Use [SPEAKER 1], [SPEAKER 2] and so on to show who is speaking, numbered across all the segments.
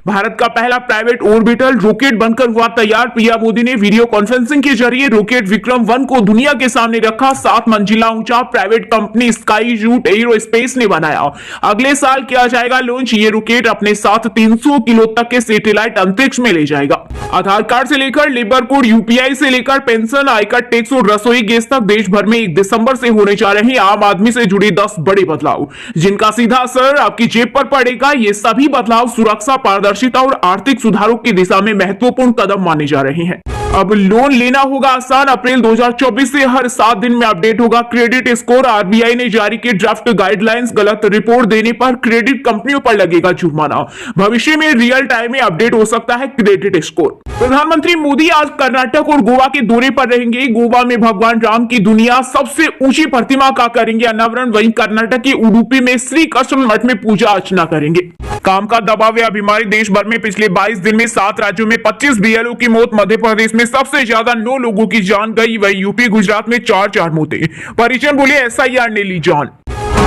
[SPEAKER 1] भारत का पहला private orbital rocket बनकर हुआ तैयार। पीएम मोदी ने वीडियो कॉन्फ्रेंसिंग के जरिए रॉकेट विक्रम 1 को दुनिया के सामने रखा। 7 मंजिला ऊंचा private company Skyroot aerospace ने बनाया। अगले साल किया जाएगा लॉन्च। ये रॉकेट अपने साथ 300 किलो तक के सैटेलाइट अंतरिक्ष में ले जाएगा। आधार कार्ड से लेकर लेबर कोड, यूपीआई से लेकर पेंशन, आयकर टैक्स और रसोई गैस तक देश भर में 1 दिसंबर से होने जा रहे आम आदमी से जुड़े 10 बड़े बदलाव, जिनका सीधा असर आपकी जेब पर पड़ेगा। ये सभी बदलाव सुरक्षा, पारदर्शिता और आर्थिक सुधारों की दिशा में महत्वपूर्ण कदम माने जा रहे हैं। अब लोन लेना होगा आसान। अप्रैल 2024 से हर 7 दिन में अपडेट होगा क्रेडिट स्कोर। आरबीआई ने जारी की ड्राफ्ट गाइडलाइंस। गलत रिपोर्ट देने पर क्रेडिट कंपनियों पर लगेगा जुर्माना। भविष्य में रियल टाइम में अपडेट हो सकता है क्रेडिट स्कोर। प्रधानमंत्री मोदी आज कर्नाटक और गोवा के दौरे पर रहेंगे। गोवा में भगवान राम की दुनिया सबसे ऊंची प्रतिमा का करेंगे अनावरण। वहीं कर्नाटक के उडुपी में श्री कृष्ण मठ में पूजा अर्चना करेंगे। काम का दबाव या बीमारी। देश भर में पिछले 22 दिन में 7 राज्यों में 25 बीएलओ की मौत। मध्य प्रदेश में सबसे ज्यादा 9 लोगों की जान गई। वही यूपी, गुजरात में 4 मौतें। परिजन बोले एसआईआर ने ली जान।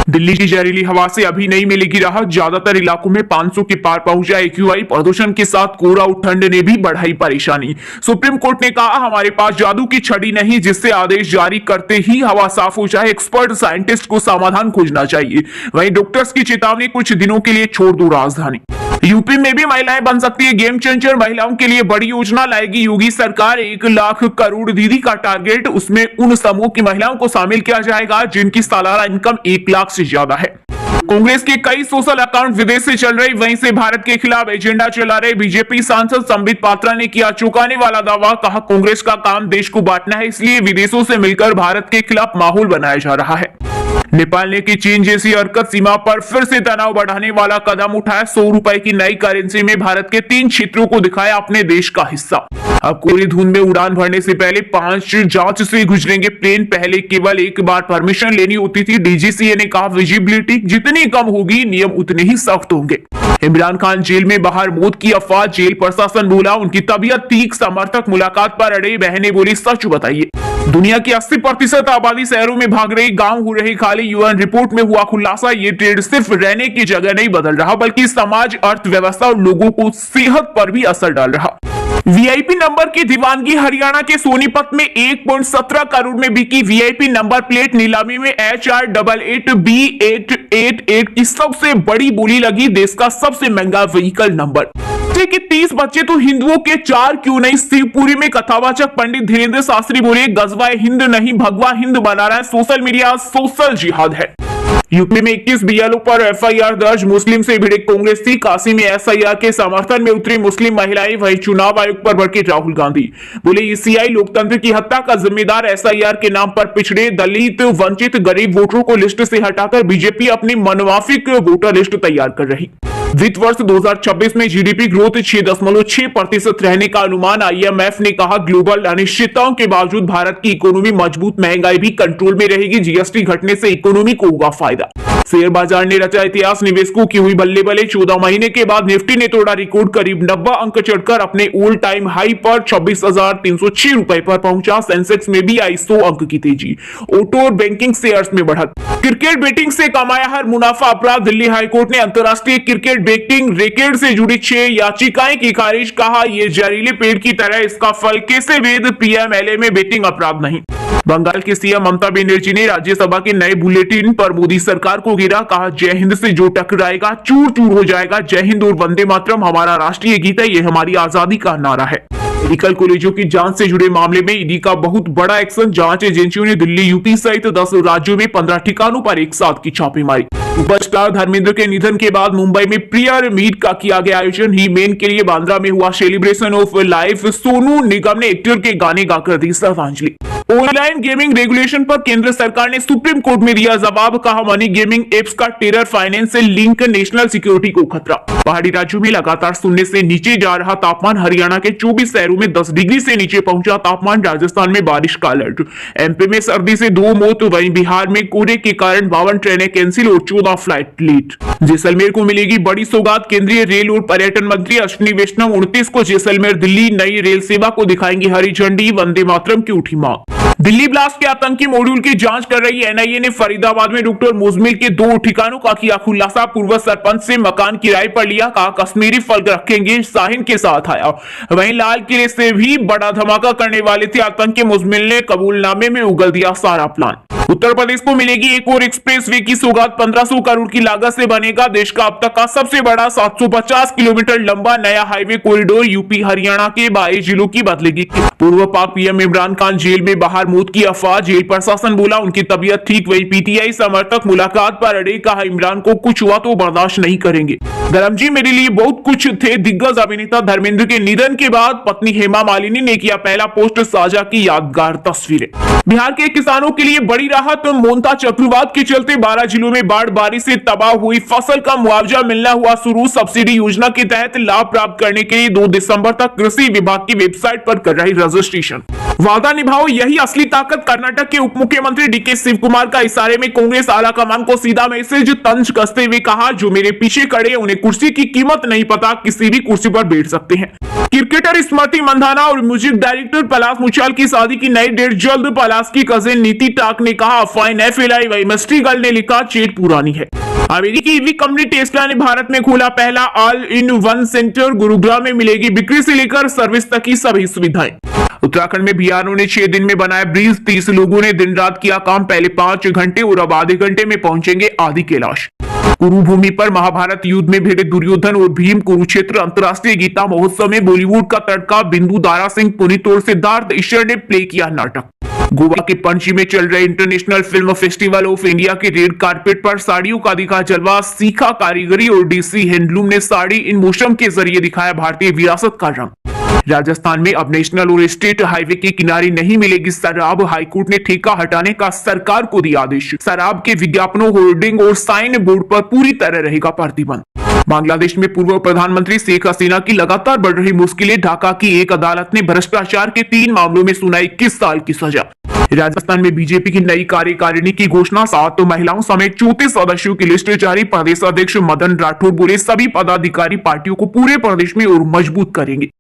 [SPEAKER 1] दिल्ली की जहरीली हवा से अभी नहीं मिलेगी राहत। ज्यादातर इलाकों में 500 के पार पहुंचा एक्यूआई। प्रदूषण के साथ कोहरा और ठंड ने भी बढ़ाई परेशानी। सुप्रीम कोर्ट ने कहा हमारे पास जादू की छड़ी नहीं जिससे आदेश जारी करते ही हवा साफ हो जाए। एक्सपर्ट साइंटिस्ट को समाधान खोजना चाहिए। वहीं डॉक्टर्स की चेतावनी, कुछ दिनों के लिए छोड़ दो राजधानी। यूपी में भी महिलाएं बन सकती है गेम चेंजर। महिलाओं के लिए बड़ी योजना लाएगी योगी सरकार। 1 लाख करोड़ दीदी का टारगेट। उसमें उन समूह की महिलाओं को शामिल किया जाएगा जिनकी सालाना इनकम 1 लाख से ज्यादा है। कांग्रेस के कई सोशल अकाउंट विदेश से चल रहे, वहीं से भारत के खिलाफ एजेंडा चला रहे बीजेपी सांसद संबित पात्रा ने किया चौंकाने वाला दावा। कहा कांग्रेस का काम देश को बांटना है, इसलिए विदेशों से मिलकर भारत के खिलाफ माहौल बनाया जा रहा है। नेपाल ने की चीन जैसी हरकत। सीमा पर फिर से तनाव बढ़ाने वाला कदम उठाया। 100 रुपए की नई करेंसी में भारत के 3 क्षेत्रों को दिखाया अपने देश का हिस्सा। अब कोई धुंध में उड़ान भरने से पहले 5 जांच से गुजरेंगे प्लेन। पहले केवल 1 बार परमिशन लेनी होती थी। डीजीसीए ने कहा विजिबिलिटी जितनी कम होगी नियम उतने ही सख्त होंगे। इमरान खान जेल में बाहर मौत की अफवाह। जेल प्रशासन बोला उनकी तबीयत ठीक। समर्थक मुलाकात पर अड़े। बहनें बोली सच बताइए। दुनिया की 80% आबादी शहरों में भाग रही, गांव हो रहे खाली। यूएन रिपोर्ट में हुआ खुलासा। ये ट्रेड सिर्फ रहने की जगह नहीं बदल रहा बल्कि समाज, अर्थव्यवस्था और लोगों को सेहत पर भी असर डाल रहा। वीआईपी नंबर की दीवानगी। हरियाणा के सोनीपत में 1.17 करोड़ में बिकी वीआईपी नंबर प्लेट। नीलामी में HR88B888 की सबसे बड़ी बोली लगी। देश का सबसे महंगा व्हीकल नंबर। कि 30 बच्चे तो हिंदुओं के 4 क्यों नहीं। शिवपुरी में कथावाचक पंडित धीरेन्द्र शास्त्री बोले गजवा हिंद नहीं भगवा हिंद बना रहा है सोशल मीडिया। सोशल जिहाद है। यूपी में 21 बीएलओ पर एफआईआर दर्ज। मुस्लिम से भिड़े कांग्रेस थी। काशी में एसआईआर के समर्थन में उतरी मुस्लिम महिलाएं। वही चुनाव आयोग पर भड़के राहुल गांधी। बोले ईसीआई लोकतंत्र की हत्या का जिम्मेदार। एसआईआर के नाम पर पिछड़े, दलित, वंचित, गरीब वोटरों को लिस्ट से हटाकर बीजेपी अपनी मनमाफिक वोटर लिस्ट तैयार कर रही। वित्त वर्ष 2026 में जीडीपी ग्रोथ 6.6% रहने का अनुमान। आईएमएफ ने कहा ग्लोबल अनिश्चितताओं के बावजूद भारत की इकोनॉमी मजबूत, महंगाई भी कंट्रोल में रहेगी। जीएसटी घटने से इकोनॉमी को होगा फायदा। शेयर बाजार ने रचा इतिहास। निवेशकों की हुई बल्ले बल्ले। 14 महीने के बाद निफ्टी ने तोड़ा रिकॉर्ड। करीब 90 अंक चढ़कर अपने ऑल टाइम हाई पर 26,306 रुपए पर पहुंचा। सेंसेक्स में भी आई 100 अंक की तेजी। ऑटो और बैंकिंग शेयर्स में बढ़त। क्रिकेट बेटिंग से कमाया हर मुनाफा अपराध। दिल्ली हाईकोर्ट ने अंतरराष्ट्रीय क्रिकेट बेटिंग रैकेट से जुड़ी 6 याचिकाएं की खारिज। कहा यह जहरीले पेड़ की तरह, इसका फल कैसे वेद। पीएमएलए में बेटिंग अपराध नहीं। बंगाल के सीएम ममता बनर्जी ने राज्यसभा के नए बुलेटिन पर मोदी सरकार को गिरा। कहा जय हिंद से जो टकराएगा चूर चूर हो जाएगा। जय हिंद और वंदे मातरम हमारा राष्ट्रीय गीत है। ये हमारी आजादी का नारा है। मेडिकल कॉलेजों की जांच से जुड़े मामले में ईडी का बहुत बड़ा एक्शन। जांच एजेंसियों ने दिल्ली, यूपी सहित 10 राज्यों में 15 ठिकानों पर एक साथ की छापेमारी। सुपरस्टार धर्मेंद्र के निधन के बाद मुंबई में प्रियर मीट का किया गया आयोजन। ही मेन के लिए बांद्रा में हुआ celebration of life. Sonu Nigam ने एक्टर के गाने गाकर दी श्रद्धांजलि। ऑनलाइन गेमिंग रेगुलेशन पर केंद्र सरकार ने सुप्रीम कोर्ट में दिया जवाब। कहा मनी गेमिंग एप्स का टेरर फाइनेंस से लिंक, नेशनल सिक्योरिटी को खतरा। पहाड़ी राज्यों में लगातार शून्य से नीचे जा रहा तापमान। हरियाणा के 24 शहरों में 10 डिग्री से नीचे पहुंचा तापमान। राजस्थान में बारिश का अलर्ट। एमपी में सर्दी से 2 मौत। वहीं बिहार में कोहरे के कारण 52 ट्रेनें कैंसिल और 14 फ्लाइट लेट। जैसलमेर को मिलेगी बड़ी सौगात। केंद्रीय रेल और पर्यटन मंत्री अश्विनी वैष्णव 29 को जैसलमेर दिल्ली नई रेल सेवा को दिखाएंगी हरी झंडी। वंदे मातरम की उठी मांग। दिल्ली ब्लास्ट के आतंकी मॉड्यूल की जांच कर रही एनआईए ने फरीदाबाद में डॉक्टर मुजमिल के 2 ठिकानों का किया खुलासा। पूर्व सरपंच से मकान किराए पर लिया, कहा कश्मीरी फल रखेंगे, शाहीन के साथ आया। वहीं लाल किले से भी बड़ा धमाका करने वाले थे आतंकी मुजमिल ने कबूलनामे में उगल दिया सारा प्लान। उत्तर प्रदेश को मिलेगी एक और एक्सप्रेसवे की सौगात, 1500 करोड़ की लागत से बनेगा देश का अब तक का सबसे बड़ा 750 किलोमीटर लंबा नया हाईवे कॉरिडोर। यूपी हरियाणा के 22 जिलों की बदलेगी। पूर्व पाक पीएम इमरान खान जेल में बाहर, मौत की अफवाह, जेल प्रशासन बोला उनकी तबीयत ठीक। वही पीटीआई समर्थक मुलाकात पर अड़े, कहा इमरान को कुछ हुआ तो बर्दाश्त नहीं करेंगे। धर्म जी मेरे लिए बहुत कुछ थे। दिग्गज अभिनेता धर्मेंद्र के निधन के बाद पत्नी हेमा मालिनी ने किया पहला पोस्ट, साझा की यादगार तस्वीरें। बिहार के किसानों के लिए बड़ी राहत, मोंता चक्रवात के चलते 12 जिलों में बाढ़, बारिश से तबाह हुई फसल का मुआवजा मिलना हुआ शुरू। सब्सिडी योजना के तहत लाभ प्राप्त करने के लिए 2 दिसंबर तक कृषि विभाग की वेबसाइट पर कर रही रजिस्ट्रेशन। वादा निभाओ, यही असली ताकत। कर्नाटक के उप मुख्यमंत्री डीके शिव कुमार का इशारे में कांग्रेस आलाकमान को सीधा मैसेज, तंज कसते हुए कहा जो मेरे पीछे खड़े उन्हें कुर्सी की कीमत नहीं पता, किसी भी कुर्सी पर बैठ सकते हैं। क्रिकेटर स्मृति मंधाना और म्यूजिक डायरेक्टर पलाश मुछाल की शादी की नई डेट जल्द। पलाश की कजिन नीति टाक ने कहा अफवाह न फैलाई। वही मिस्ट्री गर्ल ने लिखा चेट पुरानी है। अमेरिकी ईवी कंपनी टेस्ला ने भारत में खोला पहला all in one centre. Gurugram में मिलेगी बिक्री से लेकर सर्विस तक की सभी सुविधाएं। उत्तराखंड में बीआरओ ने 6 दिन में बनाया ब्रिज, 30 लोगों ने दिन रात किया काम। पहले 5 घंटे और अब आधे घंटे में पहुंचेंगे आदि कैलाश। कुरुभूमि पर महाभारत युद्ध में भिड़े दुर्योधन और भीम। कुरुक्षेत्र अंतर्राष्ट्रीय गीता महोत्सव में बॉलीवुड का तड़का, बिंदु दारा सिंह, पुनीत और सिद्धार्थ ईश्वर ने प्ले किया नाटक। गोवा के पणजी में चल रहे international film festival of India के रेड कारपेट पर साड़ियों का दिखा जलवा। सीखा कारीगरी और डीसी हैंडलूम ने साड़ी इन मौसम के जरिए दिखाया भारतीय विरासत का रंग। राजस्थान में अब नेशनल और स्टेट हाईवे के किनारे नहीं मिलेगी शराब। हाईकोर्ट ने ठेका हटाने का सरकार को दिया आदेश। शराब के विज्ञापनों, होर्डिंग और साइन बोर्ड पर पूरी तरह रहेगा प्रतिबंध। बांग्लादेश में पूर्व प्रधानमंत्री शेख हसीना की लगातार बढ़ रही मुश्किलें। ढाका की एक अदालत ने भ्रष्टाचार के 3 मामलों में सुनाई 21 साल की सजा। राजस्थान में बीजेपी की नई कार्यकारिणी की घोषणा, 7 महिलाओं समेत 34 सदस्यों की लिस्ट जारी। प्रदेश अध्यक्ष मदन राठौर बोले सभी पदाधिकारी पार्टियों को पूरे प्रदेश में और मजबूत करेंगे।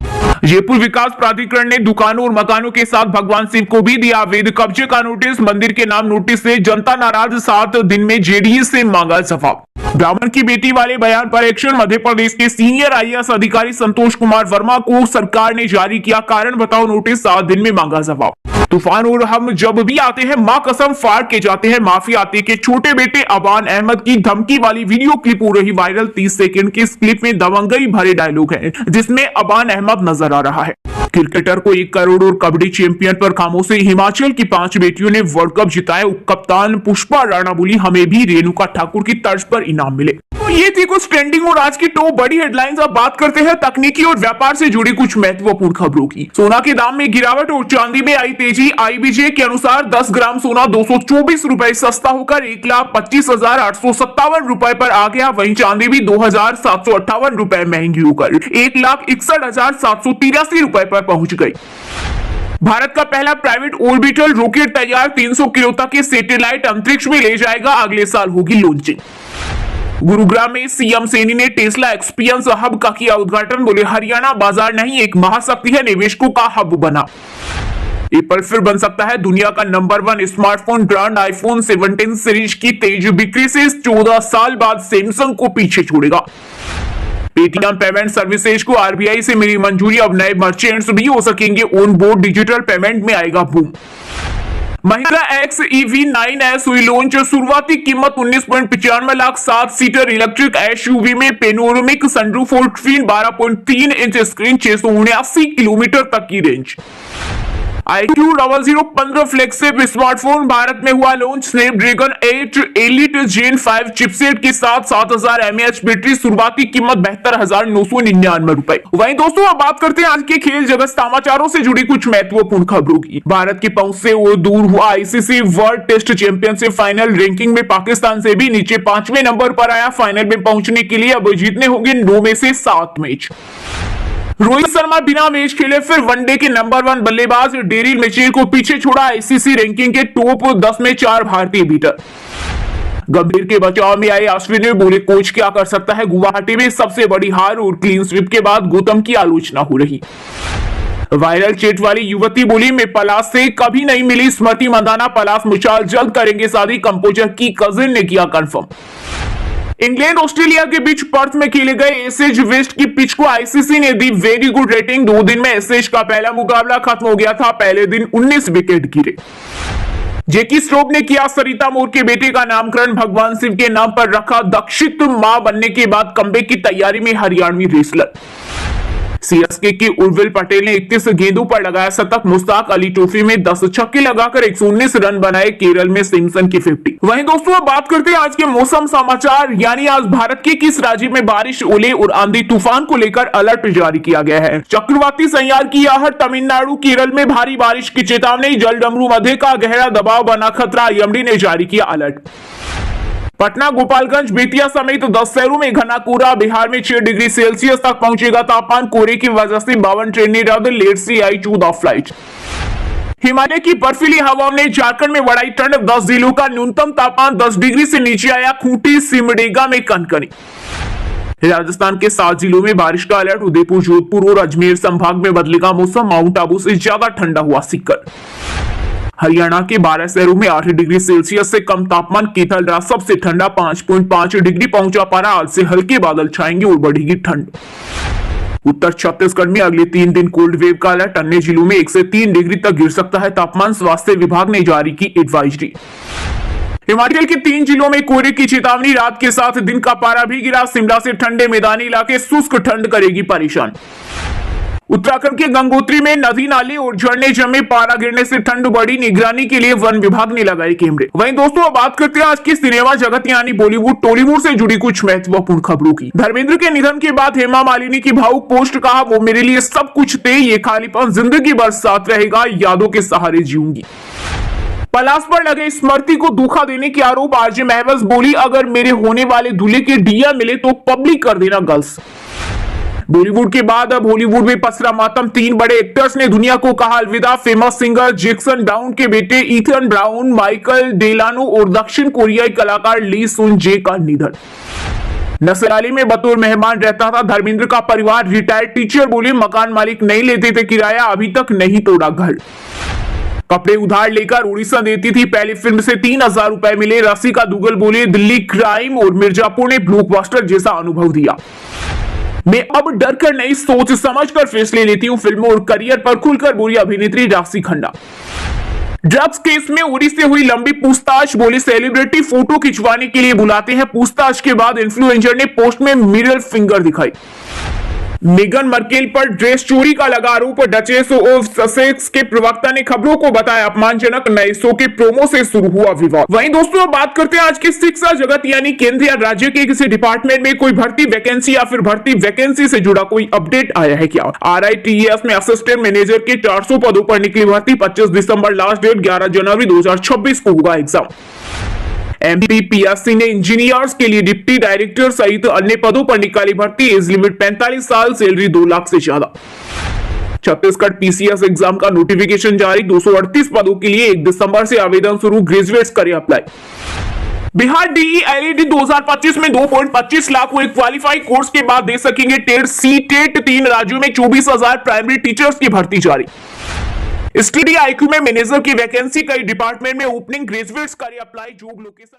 [SPEAKER 1] जयपुर विकास प्राधिकरण ने दुकानों और मकानों के साथ भगवान शिव को भी दिया अवैध कब्जे का नोटिस। मंदिर के नाम नोटिस से जनता नाराज, 7 दिन में जेडीएस से मांगा जवाब। ब्राह्मण की बेटी वाले बयान पर एक्शन। मध्य प्रदेश के सीनियर आईएएस अधिकारी संतोष कुमार वर्मा को सरकार ने जारी किया कारण बताओ नोटिस, 7 दिन में मांगा जवाब। तूफान और हम जब भी आते हैं मां कसम फाड़ के जाते हैं। माफिया आते के छोटे बेटे अबान अहमद की धमकी वाली वीडियो क्लिप हो रही वायरल। 30 सेकंड की इस क्लिप में दबंगई भरे डायलॉग हैं जिसमें अबान अहमद नजर आ रहा है। क्रिकेटर को 1 करोड़ और कबड्डी चैंपियन पर खामोशी। हिमाचल की 5 बेटियों ने वर्ल्ड कप जिताया। उप कप्तान पुष्पा राणा बोली हमें भी रेणुका ठाकुर की तर्ज पर इनाम मिले। तो ये थी कुछ ट्रेंडिंग और आज की टॉप बड़ी हेडलाइंस। अब बात करते हैं तकनीकी और व्यापार से जुड़ी कुछ महत्वपूर्ण खबरों की। सोना के दाम में गिरावट और चांदी में आई तेजी। आईबीजे के अनुसार 10 ग्राम सोना 224 रुपए सस्ता होकर 1,25,857 रुपए पर आ गया। वहीं चांदी भी 2,758 रुपए महंगी होकर 1,61,783 रुपए पर पहुंच गई। भारत का पहला प्राइवेट ऑर्बिटल रॉकेट तैयार, 300 किलो तक के सैटेलाइट अंतरिक्ष में ले जाएगा। अगले साल होगी लॉन्चिंग। गुरुग्राम में सीएम सैनी ने टेस्ला एक्सपीरियंस हब का किया उद्घाटन। बोले हरियाणा बाजार नहीं एक महाशक्ति है, निवेशकों का हब बना। एप्पल फिर बन सकता है दुनिया का number 1 smartphone brand. IPhone 17 series की तेज बिक्री से 14 साल बाद सैमसंग को पीछे छोड़ेगा। पेटीएम पेमेंट सर्विसेज को आरबीआई से मिली मंजूरी, अब नए मर्चेंट्स भी हो सकेंगे ऑन बोर्ड। डिजिटल पेमेंट में आएगा boom. Mahindra x EV 9S हुई लॉन्च, शुरुआती कीमत 19.95 लाख। 7 सीटर इलेक्ट्रिक एसयूवी में पेनोरमिक सनरूफ और 12.3 इंच स्क्रीन, 679 किलोमीटर तक की range. iQOO 0015 flagship smartphone Bharat में हुआ लॉन्च। स्नैपड्रैगन 8 एलिट जेन 5 चिपसेट के साथ 7000 mAh बैटरी, शुरुआती कीमत 72,999 रुपए। वहीं दोस्तों अब बात करते हैं आज के खेल जगत समाचारों से जुड़ी कुछ महत्वपूर्ण खबरों की। भारत की पहुंच से वो दूर हुआ ICC world test championship final. Ranking में पाकिस्तान से भी नीचे 5वें नंबर पर आया। फाइनल में पहुंचने के लिए अब जीतने होंगे 9 में से 7 मैच। रोहित शर्मा बिना मैच खेले फिर वनडे के नंबर 1 बल्लेबाज डेरिल मिचेल को पीछे छोड़ा। आईसीसी रैंकिंग के टॉप 10 में 4 भारतीय बीटर। गंभीर के बचाव में आए अश्विनी, बोले कोच क्या कर सकता है। गुवाहाटी में सबसे बड़ी हार और क्लीन स्वीप के बाद गौतम की आलोचना हो रही। वायरल चेट वाली युवती बोली, मैं पलाश से कभी नहीं मिली। स्मृति मंदाना पलाश मुछाल जल्द करेंगे शादी, कंपोजर की कजिन ने किया कंफर्म। इंग्लैंड ऑस्ट्रेलिया के बीच पर्थ में खेले गए एशेज वेस्ट की पिच को आईसीसी ने दी वेरी गुड रेटिंग। 2 दिन में एशेज का पहला मुकाबला खत्म हो गया था। पहले दिन 19 विकेट गिरे। जैकी श्रॉफ ने किया सरिता मोर के बेटे का नामकरण, भगवान शिव के नाम पर रखा। दक्षित मां बनने के बाद कमबैक की तैयारी में हरियाणवी रेसलर। सीएसके के उर्विल पटेल ने 31 गेंदों पर लगाया शतक। मुश्ताक अली ट्रॉफी में 10 छक्के लगाकर 119 रन बनाए। केरल में सिम्पसन की 50। वहीं दोस्तों अब बात करते हैं आज के मौसम समाचार, यानी आज भारत के किस राज्य में बारिश, ओले और आंधी तूफान को लेकर अलर्ट जारी किया गया है। चक्रवाती संयार की आहट, तमिलनाडु केरल में भारी बारिश की चेतावनी। जलडमरू मध्य का गहरा दबाव बना खतरा, IMD ने जारी किया अलर्ट। पटना, गोपालगंज, बेतिया समेत 10 शहरों में घना कोहरा। बिहार में 6 डिग्री सेल्सियस तक पहुंचेगा तापमान। कोहरे की वजह से 52 ट्रेनें रद्द, लेट से आई 14 फ्लाइट। हिमालय की बर्फीली हवाओं ने झारखंड में बढ़ाई ठंड। 10 जिलों का न्यूनतम तापमान 10 डिग्री से नीचे आया। खूंटी, सिमडेगा में कनकनी। राजस्थान के 7 जिलों में बारिश का अलर्ट। उदयपुर, जोधपुर और अजमेर संभाग में बदलेगा मौसम। माउंट आबू से ज्यादा ठंडा हुआ सीकर। हरियाणा के 12 शहरों में 8 डिग्री सेल्सियस से कम तापमान। केथलरा सबसे ठंडा 5.5 डिग्री पहुंचा पारा। आज से हल्के बादल छाएंगे और बढ़ेगी ठंड। उत्तर छत्तीसगढ़ में अगले 3 दिन कोल्ड वेव का अलर्ट। अन्य जिलों में 1 से 3 डिग्री तक गिर सकता है तापमान। स्वास्थ्य विभाग ने जारी की एडवाइजरी। हिमाचल के 3 जिलों में कोहरे की चेतावनी। रात के साथ दिन का पारा भी गिरा। शिमला से ठंडे मैदानी इलाके, शुष्क ठंड करेगी परेशान। उत्तराखंड के गंगोत्री में नदी नाले और झरने जमे, पारा गिरने से ठंड बढ़ी। निगरानी के लिए वन विभाग ने लगाए कैमरे। वहीं दोस्तों अब बात करते हैं आज की सिनेमा जगत यानी बॉलीवुड टॉलीवुड से जुड़ी कुछ महत्वपूर्ण खबरों की। धर्मेंद्र के निधन के बाद हेमा मालिनी की भावुक पोस्ट, कहा वो मेरे लिए सब कुछ थे, ये खालीपन जिंदगी भर साथ रहेगा, यादों के सहारे जीऊंगी। पलाश पर लगे स्मृति को धोखा देने के आरोप। आरजे महवज बोली, अगर मेरे होने वाले दूल्हे के डीएम मिले तो पब्लिक कर देना गर्ल्स। बॉलीवुड के बाद अब हॉलीवुड में पसरा मातम। 3 बड़े एक्टर्स ने दुनिया को कहा अलविदा। फेमस सिंगर जैक्सन ब्राउन के बेटे इथन ब्राउन, माइकल डेलानो और दक्षिण कोरियाई कलाकार ली सुन जे का निधन। नसराली में बतौर मेहमान रहता था धर्मेंद्र का परिवार। रिटायर्ड टीचर बोले, मकान मालिक नहीं लेते थे किराया, अभी तक नहीं तोड़ा घर। कपड़े उधार लेकर उड़ीसा देती थी पहली फिल्म से 3000 रुपए मिले। रसिका दुग्गल बोले, दिल्ली क्राइम और मिर्जापुर ने ब्लॉकबस्टर जैसा अनुभव दिया। मैं अब डर कर नहीं, सोच समझ कर फैसले लेती हूं। फिल्मों और करियर पर खुलकर बोली अभिनेत्री राशि खन्ना। ड्रग्स केस में उड़ी से हुई लंबी पूछताछ। बोली, सेलिब्रिटी फोटो खिंचवाने के लिए बुलाते हैं। पूछताछ के बाद इन्फ्लुएंसर ने पोस्ट में मिडिल फिंगर दिखाई। मेगन मर्केल पर ड्रेस चोरी का लगा आरोप। डचेस ऑफ ससेक्स के प्रवक्ता ने खबरों को बताया अपमानजनक। नए शो के प्रोमो से शुरू हुआ विवाद। वहीं दोस्तों अब बात करते हैं आज की शिक्षा जगत यानी केंद्र या राज्य के किसी डिपार्टमेंट में कोई भर्ती वैकेंसी या फिर भर्ती वैकेंसी से जुड़ा कोई अपडेट आया है क्या। RITES में असिस्टेंट मैनेजर के 400 पदों पर निकली भर्ती। 25 दिसंबर लास्ट डेट, 11 जनवरी 2026 को होगा एग्जाम। MPPSC ने इंजीनियर्स के लिए डिप्टी डायरेक्टर सहित अन्य पदों पर निकाली भर्ती। एज लिमिट 45 साल, सैलरी 2 लाख से ज्यादा। छत्तीसगढ़ PCS एग्जाम का नोटिफिकेशन जारी। 238 पदों के लिए 1 दिसंबर से आवेदन शुरू। ग्रेजुएट्स करें अप्लाई। बिहार DELED 2025 में 2.25 लाख हुए क्वालिफाई। कोर्स के बाद दे सकेंगे टेट CTET। 3 राज्यों में 24,000 प्राइमरी टीचर्स की भर्ती जारी। STD IQ में मैनेजर की वैकेंसी, कई डिपार्टमेंट में ओपनिंग। ग्रेजुएट्स करें अप्लाई। Job location